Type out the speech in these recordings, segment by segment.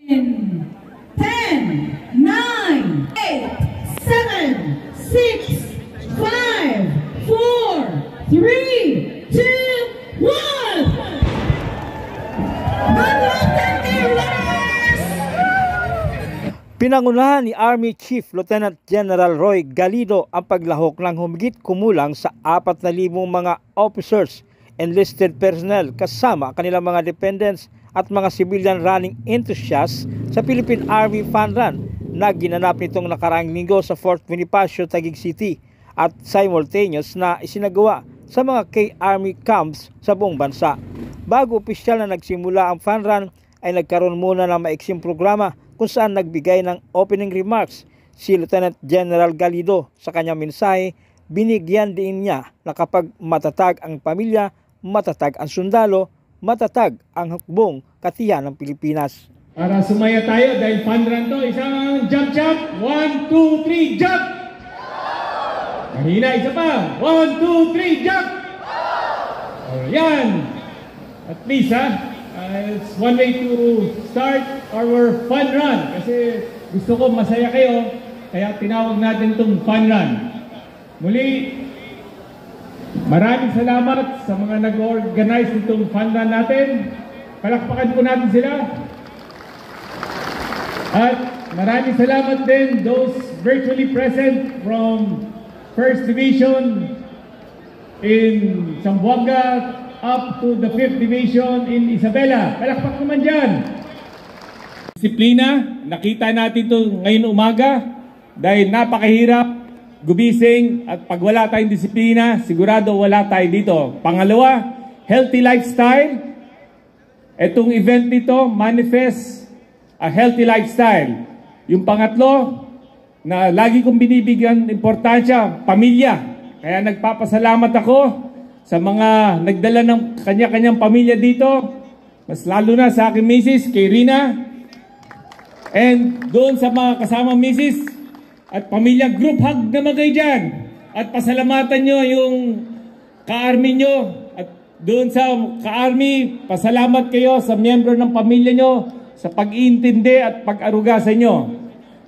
10, 9, 8, 7, 6, 5, 4, 3, 2, 1. Good luck, dear runners! Pinangunahan ni Army Chief Lieutenant General Roy Galido ang paglahok ng humigit kumulang sa 4,000 mga officers, enlisted personnel kasama kanilang mga dependents at mga civilian running enthusiasts sa Philippine Army Fun Run na ginanap nitong nakaraang linggo sa Fort Bonifacio, Taguig City at simultaneous na isinagawa sa mga K-Army camps sa buong bansa. Bago opisyal na nagsimula ang Fun Run ay nagkaroon muna ng maiksing programa kung saan nagbigay ng opening remarks si Lieutenant General Galido. Sa kanyang mensahe, binigyan din niya na kapag matatag ang pamilya, matatag ang sundalo, matatag ang hukbong katiyan ng Pilipinas. Para sumaya tayo dahil Fun Run to, isang jump jump, 1, 2, 3, jump! Mahina, isa pa, 1, 2, 3, jump! Ayan! At least it's one way to start our Fun Run kasi gusto ko masaya kayo kaya tinawag natin itong Fun Run. Muli, maraming salamat sa mga nag-organize nitong Fun Run natin. Palakpakan po natin sila. At maraming salamat din those virtually present from 1st Division in Zamboanga up to the 5th Division in Isabela. Palakpak naman dyan. Disiplina, nakita natin ito ngayon umaga dahil napakahirap gumising at pag wala tayong disiplina, sigurado wala tayo dito. Pangalawa, healthy lifestyle. Itong event nito manifest a healthy lifestyle. Yung pangatlo, na lagi kong binibigyan importansya, pamilya. Kaya nagpapasalamat ako sa mga nagdala ng kanya-kanyang pamilya dito. Mas lalo na sa aking misis, kay Rina. And doon sa mga kasama misis at pamilya, group hug naman kayo dyan. At pasalamatan nyo yung ka-army nyo. At doon sa ka-army, pasalamat kayo sa miyembro ng pamilya nyo sa pag-iintindi at pag-aruga sa inyo.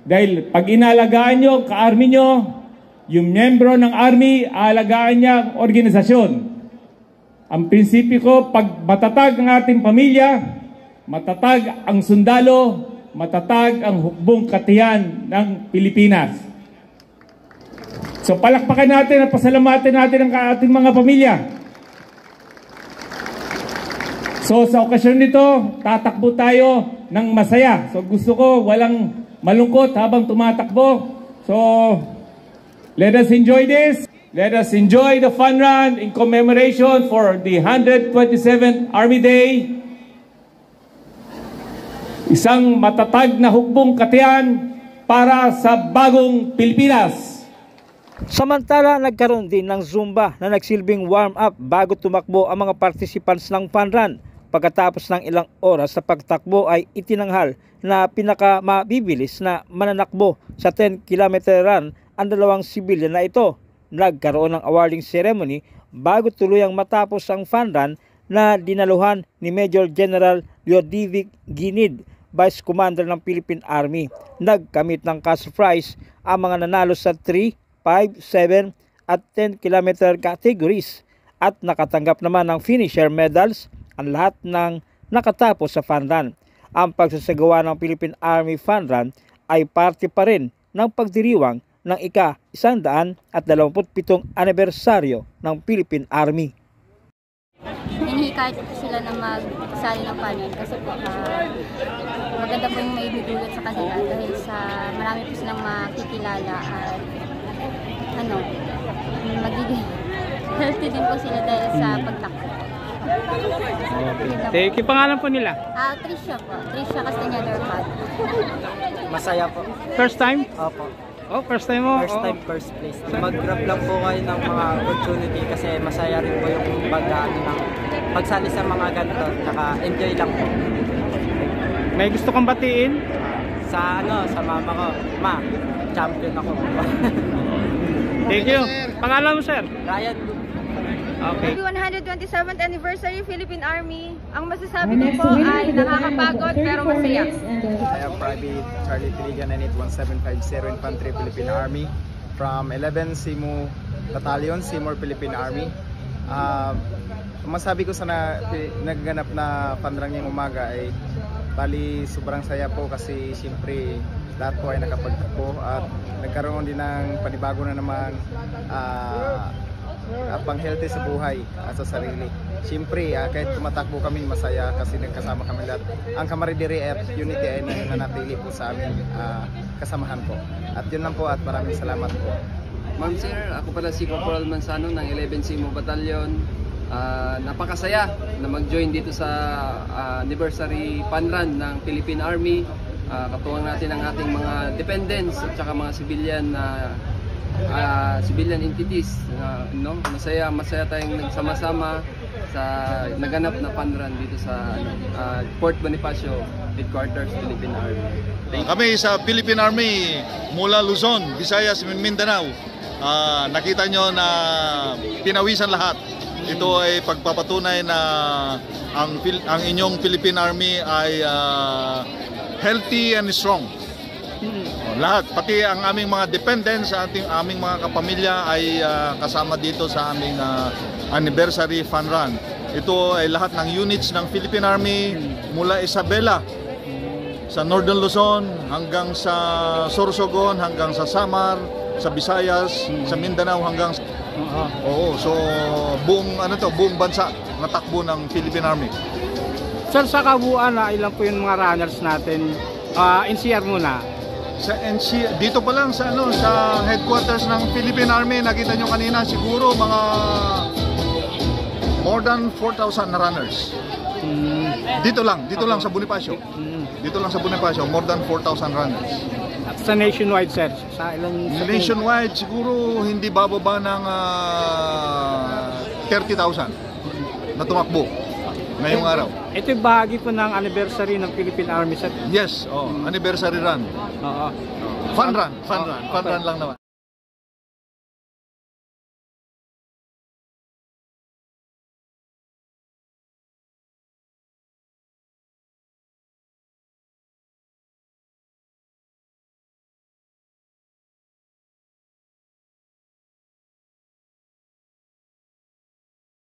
Dahil pag inalagaan nyo, ka-army nyo, yung miyembro ng army, aalagaan niya ang organisasyon. Ang prinsipyo ko, pag matatag ang ating pamilya, matatag ang sundalo, matatag ang hukbong katiyan ng Pilipinas. So palakpakan natin at pasalamatan natin ang ating mga pamilya. So sa okasyon nito, tatakbo tayo ng masaya. So gusto ko walang malungkot habang tumatakbo. So let us enjoy this. Let us enjoy the Fun Run in commemoration for the 127th Army Day. Isang matatag na hukbong katiyan para sa bagong Pilipinas. Samantala, nagkaroon din ng Zumba na nagsilbing warm-up bago tumakbo ang mga participants ng Fun Run. Pagkatapos ng ilang oras sa pagtakbo ay itinanghal na pinakamabibilis na mananakbo sa 10-km run ang dalawang sibilyan na ito. Nagkaroon ng awarding ceremony bago tuluyang matapos ang Fun Run na dinaluhan ni Major General Leodivic Ginid, Vice Commander ng Philippine Army. Nagkamit ng cash prize ang mga nanalo sa 3, 5, 7 at 10 km categories at nakatanggap naman ng finisher medals ang lahat ng nakatapos sa Fun Run. Ang pagsasagawa ng Philippine Army Fun Run ay parte pa rin ng pagdiriwang ng ika-127 anibersaryo ng Philippine Army. Hinihikayat po sila na magsali ng Fun Run kasi po maganda po yung maibibigay sa kanila dahil sa marami po silang makikilala at magiging healthy din po sila dahil sa pagtakbo. Thank you. Pangalan po nila? Tricia po. Tricia Castañeda Orpad. Masaya po. First time? Opo. Oh, first time mo? First time, first place. Mag-grab lang po kayo ng mga opportunity kasi masaya rin po yung pagsali sa mga ganito. Tsaka enjoy lang po. May gusto kang batiin? Sa mama ko. Ma, champion ako. Thank you. Pangalan mo, sir? Ryan. Okay. Every 100 27th Anniversary Philippine Army. Ang masasabi ko po ay nakakapagod pero masaya. I am Private Charlie Piligan, and 1750 Infantry Philippine Army from 11 Simu Battalion, Seymour Philippine Army. Masabi ko sa nagaganap na pandrang ngayong umaga ay bali sobrang saya po kasi siyempre lahat po ay nakapagtakbo at nagkaroon din ng panibago na naman pang healthy sa buhay at sa sarili. Siyempre kahit tumatakbo kami masaya kasi nagkasama kami lahat. Ang camaraderie at unity ay nananatili po sa aming kasamahan po. At yun lang po at maraming salamat po. Ma'am Sir, ako pala si Corporal Mansano ng 11 Simu Battalion. Napakasaya na mag-join dito sa anniversary fun run ng Philippine Army. Katuwang natin ang ating mga dependents at saka mga civilian entities. Masaya tayong nagsama-sama sa naganap na fun run dito sa Port Bonifacio Headquarters Philippine Army. Kami sa Philippine Army mula Luzon, Visayas, Mindanao. Nakita nyo na pinawisan lahat. Ito ay pagpapatunay na ang inyong Philippine Army ay healthy and strong. Lahat, pati ang aming mga dependents, aming mga kapamilya ay kasama dito sa aming anniversary fun run. Ito ay lahat ng units ng Philippine Army mula Isabela sa Northern Luzon hanggang sa Sorsogon, hanggang sa Samar, sa Visayas, sa Mindanao hanggang so buong bansa natakbo ng Philippine Army. Sir, sa kabuuan ilan po yung mga runners natin? NCR muna. Sa NCR dito pa lang sa sa headquarters ng Philippine Army, nakita nyo kanina siguro mga more than 4,000 na runners. Dito lang sa Bonifacio. Dito lang sa Bonifacio, more than 4,000 runners. Sa nationwide, sir? Sa ilang nationwide, siguro hindi bababa ng 30,000 na tumakbo ngayong araw. Ito yung bahagi po ng anniversary ng Philippine Army, sir? Yes, anniversary run. Fun run lang naman.